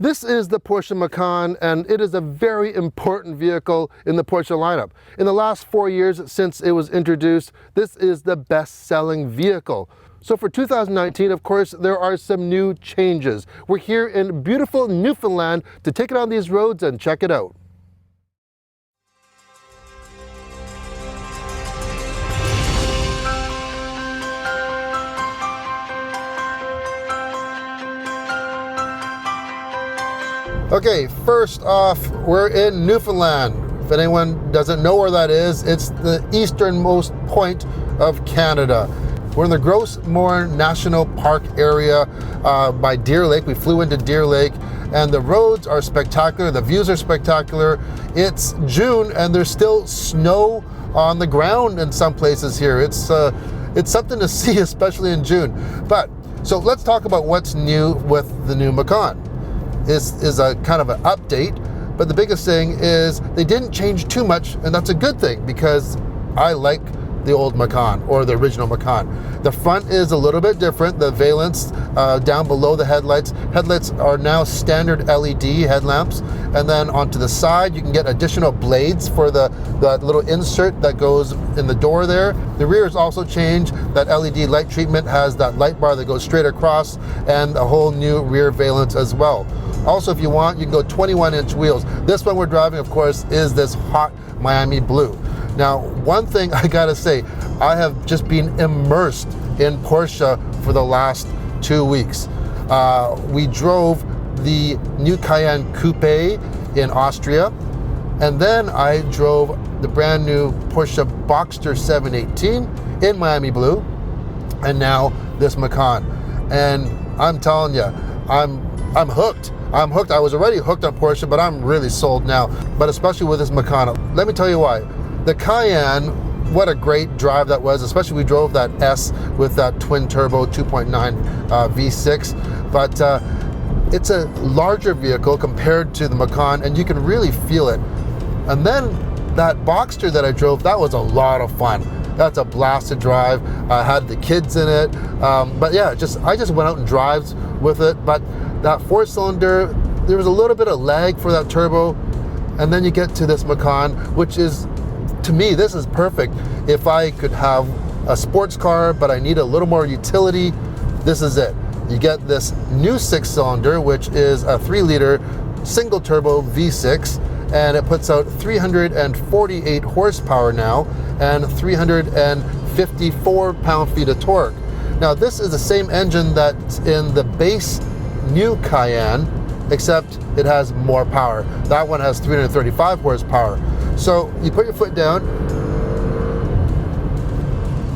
This is the Porsche Macan, and it is a very important vehicle in the Porsche lineup. In the last 4 years since it was introduced, this is the best-selling vehicle. So for 2019, of course, there are some new changes. We're here in beautiful Newfoundland to take it on these roads and check it out. Okay, first off, we're in Newfoundland. If anyone doesn't know where that is, it's the easternmost point of Canada. We're in the Gros Morne National Park area by Deer Lake. We flew into Deer Lake, and the roads are spectacular. The views are spectacular. It's June, and there's still snow on the ground in some places here. It's something to see, especially in June. So let's talk about what's new with the new Macan. Is a kind of an update, but the biggest thing is they didn't change too much, and that's a good thing because I like the old Macan, or the original Macan. The front is a little bit different. The valence down below the headlights are now standard LED headlamps, and then onto the side you can get additional blades for the little insert that goes in the door there. The rear is also changed. That LED light treatment has that light bar that goes straight across, and a whole new rear valence as well. Also, if you want, you can go 21-inch wheels. This one we're driving, of course, is this hot Miami blue. Now, one thing I gotta say, I have just been immersed in Porsche for the last 2 weeks. We drove the new Cayman Coupe in Austria, and then I drove the brand new Porsche Boxster 718 in Miami blue, and now this Macan. And I'm telling you, I'm hooked. I'm hooked. I was already hooked on Porsche, but I'm really sold now, but especially with this Macan. Let me tell you why. The Cayenne, what a great drive that was, especially we drove that S with that twin turbo 2.9 V6, but it's a larger vehicle compared to the Macan, and you can really feel it. And then that Boxster that I drove, that was a lot of fun. That's a blast to drive. I had the kids in it, but yeah, I just went out and drives with it. But that 4-cylinder, there was a little bit of lag for that turbo, and then you get to this Macan, which is, to me, this is perfect. If I could have a sports car, but I need a little more utility, this is it. You get this new 6-cylinder, which is a 3-liter single turbo V6, and it puts out 348 horsepower now and 354 pound-feet of torque. Now, this is the same engine that's in the base new Cayenne, except it has more power. That one has 335 horsepower. So you put your foot down,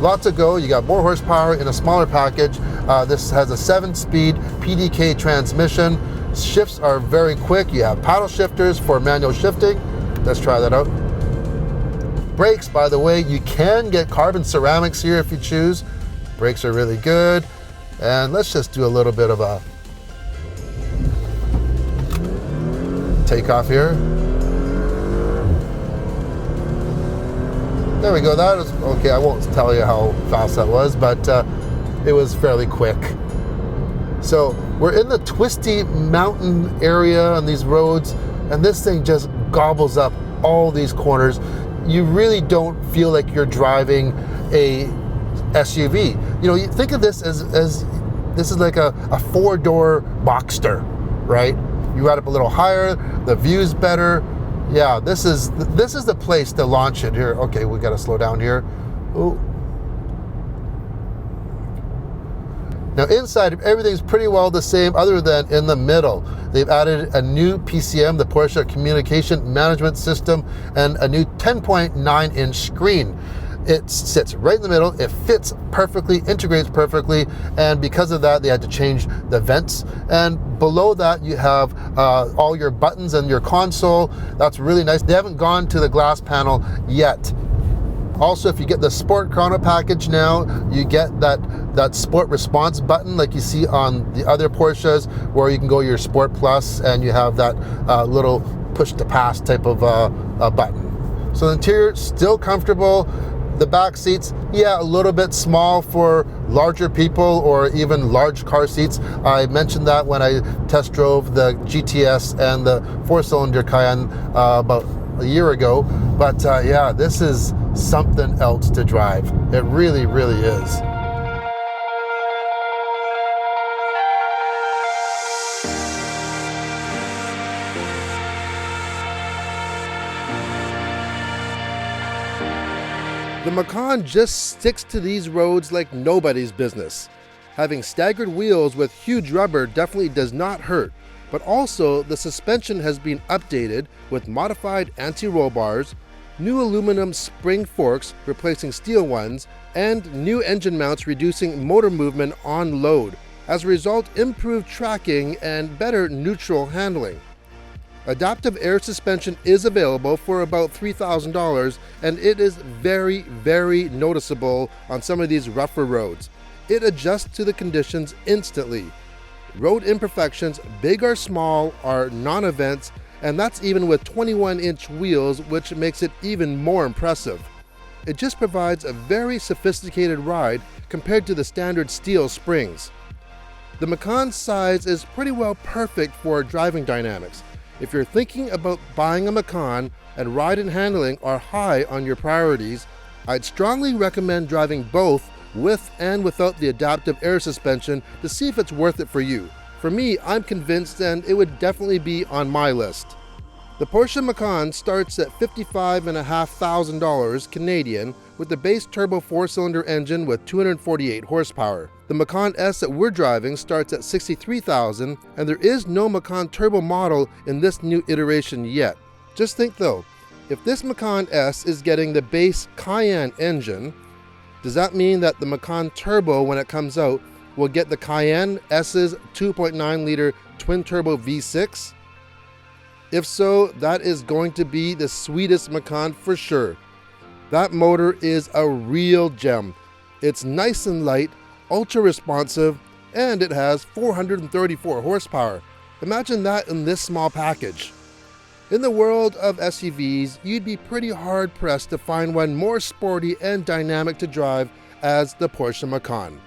lots to go. You got more horsepower in a smaller package. This has a 7-speed PDK transmission. Shifts are very quick. You have paddle shifters for manual shifting. Let's try that out. Brakes, by the way, you can get carbon ceramics here if you choose. Brakes are really good. And let's just do a little bit of a takeoff here. There we go. That is okay. I won't tell you how fast that was, but it was fairly quick. So we're in the twisty mountain area on these roads, and this thing just gobbles up all these corners. You really don't feel like you're driving a SUV. You know, you think of this as this is like a 4-door Boxster, right? You ride up a little higher, the view's better. Yeah, this is the place to launch it here. Okay, we got to slow down here. Ooh. Now inside, everything's pretty well the same other than in the middle. They've added a new PCM, the Porsche Communication Management System, and a new 10.9-inch screen. It sits right in the middle. It fits perfectly, integrates perfectly, and because of that, they had to change the vents. And below that, you have all your buttons and your console. That's really nice. They haven't gone to the glass panel yet. Also, if you get the Sport Chrono package now, you get that Sport Response button like you see on the other Porsches, where you can go your Sport Plus and you have that little push to pass type of button. So the interior, still comfortable. The back seats, yeah, a little bit small for larger people or even large car seats. I mentioned that when I test drove the GTS and the 4-cylinder Cayenne about a year ago. But yeah, this is something else to drive. It really, really is. The Macan just sticks to these roads like nobody's business. Having staggered wheels with huge rubber definitely does not hurt, but also the suspension has been updated with modified anti-roll bars, new aluminum spring forks replacing steel ones, and new engine mounts reducing motor movement on load. As a result, improved tracking and better neutral handling. Adaptive air suspension is available for about $3,000, and it is very, very noticeable on some of these rougher roads. It adjusts to the conditions instantly. Road imperfections, big or small, are non-events, and that's even with 21-inch wheels, which makes it even more impressive. It just provides a very sophisticated ride compared to the standard steel springs. The Macan's size is pretty well perfect for driving dynamics. If you're thinking about buying a Macan and ride and handling are high on your priorities, I'd strongly recommend driving both with and without the adaptive air suspension to see if it's worth it for you. For me, I'm convinced, and it would definitely be on my list. The Porsche Macan starts at $55,500 Canadian with the base turbo 4-cylinder engine with 248 horsepower. The Macan S that we're driving starts at $63,000, and there is no Macan turbo model in this new iteration yet. Just think though, if this Macan S is getting the base Cayenne engine, does that mean that the Macan turbo, when it comes out, will get the Cayenne S's 2.9-liter twin-turbo V6? If so, that is going to be the sweetest Macan for sure. That motor is a real gem. It's nice and light, ultra responsive, and it has 434 horsepower. Imagine that in this small package. In the world of SUVs, you'd be pretty hard pressed to find one more sporty and dynamic to drive as the Porsche Macan.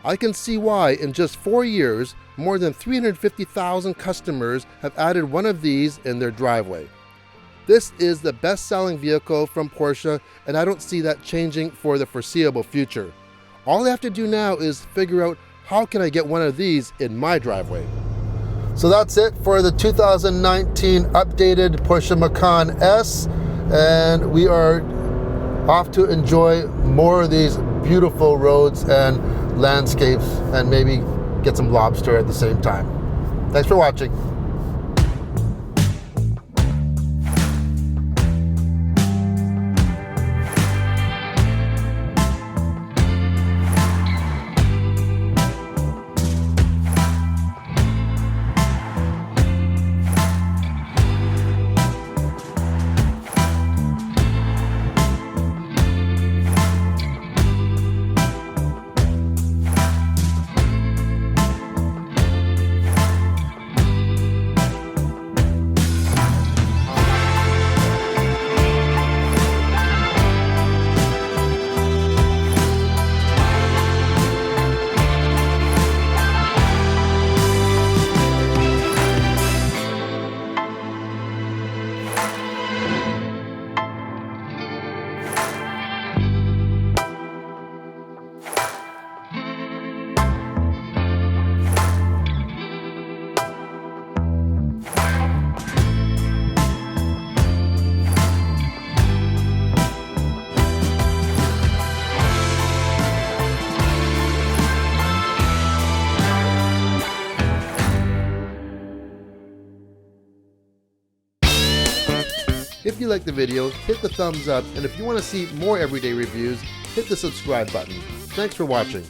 I can see why in just 4 years, more than 350,000 customers have added one of these in their driveway. This is the best-selling vehicle from Porsche, and I don't see that changing for the foreseeable future. All I have to do now is figure out how can I get one of these in my driveway. So that's it for the 2019 updated Porsche Macan S, and we are off to enjoy more of these beautiful roads and landscapes, and maybe get some lobster at the same time. Thanks for watching. If you liked the video, hit the thumbs up, and if you want to see more everyday reviews, hit the subscribe button. Thanks for watching.